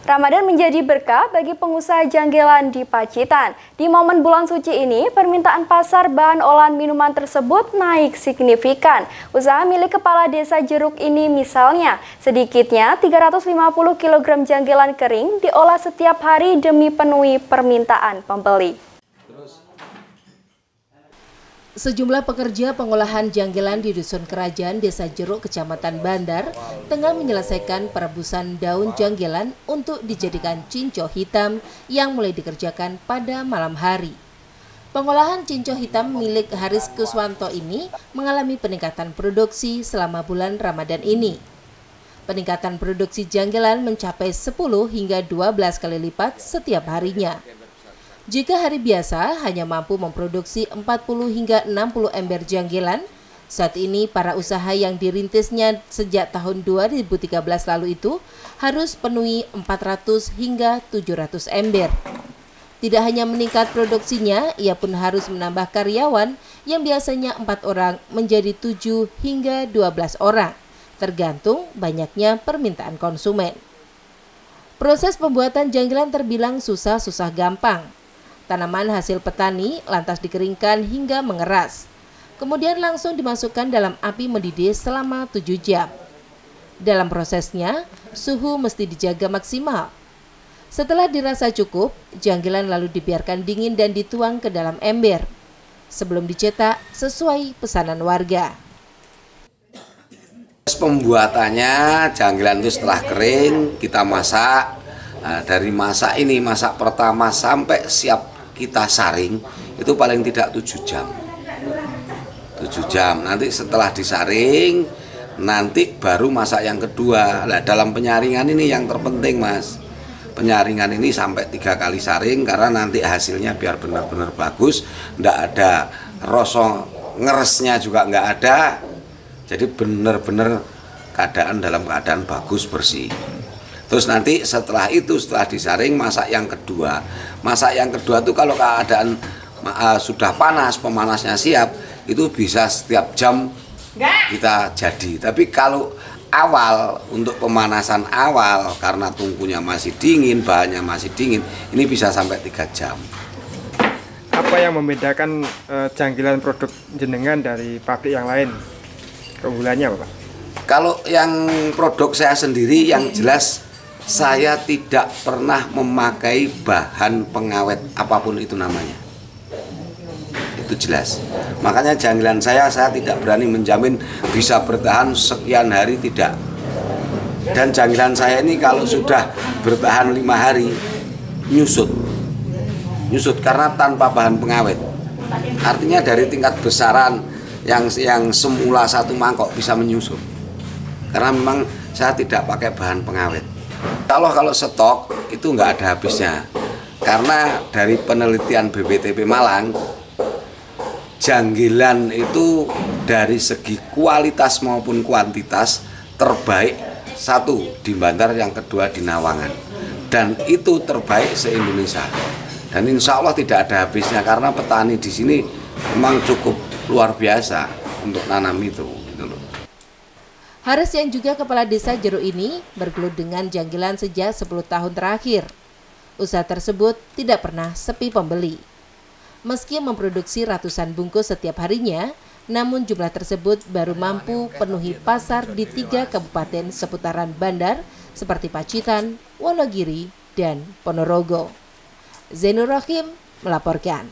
Ramadan menjadi berkah bagi pengusaha janggelan di Pacitan. Di momen bulan suci ini, permintaan pasar bahan olahan minuman tersebut naik signifikan. Usaha milik Kepala Desa Jeruk ini misalnya, sedikitnya 350 kg janggelan kering diolah setiap hari demi penuhi permintaan pembeli. Sejumlah pekerja pengolahan janggelan di Dusun Kerajaan, Desa Jeruk, Kecamatan Bandar, tengah menyelesaikan perebusan daun janggelan untuk dijadikan cinco hitam yang mulai dikerjakan pada malam hari. Pengolahan cinco hitam milik Haris Kuswanto ini mengalami peningkatan produksi selama bulan Ramadan ini. Peningkatan produksi janggelan mencapai 10 hingga 12 kali lipat setiap harinya. Jika hari biasa hanya mampu memproduksi 40 hingga 60 ember janggelan, saat ini para usaha yang dirintisnya sejak tahun 2013 lalu itu harus penuhi 400 hingga 700 ember. Tidak hanya meningkat produksinya, ia pun harus menambah karyawan yang biasanya 4 orang menjadi 7 hingga 12 orang, tergantung banyaknya permintaan konsumen. Proses pembuatan janggelan terbilang susah gampang. Tanaman hasil petani lantas dikeringkan hingga mengeras. Kemudian langsung dimasukkan dalam api mendidih selama 7 jam. Dalam prosesnya, suhu mesti dijaga maksimal. Setelah dirasa cukup, janggelan lalu dibiarkan dingin dan dituang ke dalam ember sebelum dicetak sesuai pesanan warga. Pembuatannya janggelan itu setelah kering kita masak. Nah, dari masak pertama sampai siap kita saring itu paling tidak 7 jam. 7 jam. Nanti setelah disaring, nanti baru masak yang kedua. Nah, dalam penyaringan ini yang terpenting, Mas. Penyaringan ini sampai 3 kali saring karena nanti hasilnya biar benar-benar bagus, enggak ada rasa ngeresnya juga enggak ada. Jadi benar-benar dalam keadaan bagus, bersih. Terus nanti setelah itu, setelah disaring, masak yang kedua. Masak yang kedua itu kalau keadaan sudah panas, pemanasnya siap, itu bisa setiap jam kita jadi. Tapi kalau awal, untuk pemanasan awal, karena tungkunya masih dingin, bahannya masih dingin, ini bisa sampai 3 jam. Apa yang membedakan janggelan produk jenengan dari pabrik yang lain? Keunggulannya apa, Pak? Kalau yang produk saya sendiri, yang jelas saya tidak pernah memakai bahan pengawet apapun itu namanya. Itu jelas. Makanya janggelan saya tidak berani menjamin bisa bertahan sekian hari, tidak. Dan janggelan saya ini kalau sudah bertahan 5 hari nyusut. Nyusut karena tanpa bahan pengawet. Artinya dari tingkat besaran yang semula 1 mangkok bisa menyusut. Karena memang saya tidak pakai bahan pengawet. Kalau stok itu nggak ada habisnya, karena dari penelitian BPTP Malang, janggelan itu dari segi kualitas maupun kuantitas terbaik 1 di Bandar, yang kedua di Nawangan, dan itu terbaik se-Indonesia. Dan insya Allah tidak ada habisnya karena petani di sini memang cukup luar biasa untuk nanam itu. Haris yang juga Kepala Desa Jeruk ini bergelut dengan janggelan sejak 10 tahun terakhir. Usaha tersebut tidak pernah sepi pembeli. Meski memproduksi ratusan bungkus setiap harinya, namun jumlah tersebut baru mampu penuhi pasar di 3 kabupaten seputaran Bandar seperti Pacitan, Wonogiri, dan Ponorogo. Zainur Rahim melaporkan.